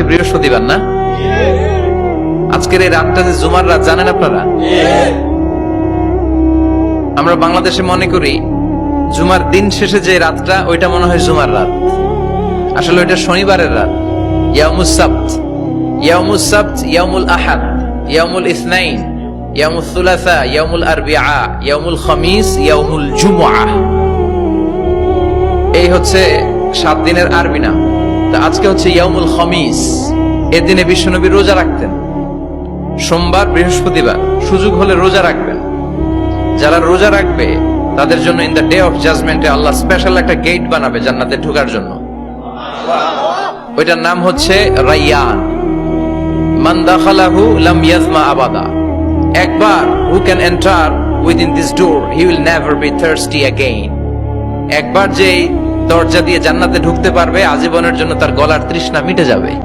আজকে বৃহস্পতিবার না? আজকের এই রাতটা যে জুমার রাত জানেন আপনারা? আমরা বাংলাদেশে মনে করি জুমার দিন শেষে যে রাতটা ওইটা মনে হয় জুমার রাত, আসলে ওইটা শনিবারের রাত। ইয়াউমুস সাবত, ইয়াউমুস সাবত, ইয়াউমুল আহাদ, ইয়াউমুল ইসনাইন, ইয়াউমুল সুলাসা, ইয়াউমুল আরবিআ, ইয়াউমুল খামিস, ইয়াউমুল জুমআহ। এই হচ্ছে 7 দিনের আরবি নাম। তা আজকে হচ্ছে ইয়াউমুল খামিস। এর দিনে বিশ্বনবী রোজা রাখতেন। সোমবার, বৃহস্পতিবার সুযোগ হলে রোজা রাখবেন। যারা রোজা রাখবে তাদের জন্য ইন দ্য ডে অফ জাজমেন্টে আল্লাহ স্পেশাল একটা গেট বানাবে জান্নাতে ঢোকার জন্য। ওইটার নাম হচ্ছে রাইয়ান। মান দাখালাহু লাম ইয়াজমা আবাদা। একবার who can enter within this door he will never be thirsty again. একবার যে দরজা দিয়ে জান্নাতে ঢুকতে পারবে আজীবনের জন্য তার গলার তৃষ্ণা মিটে যাবে।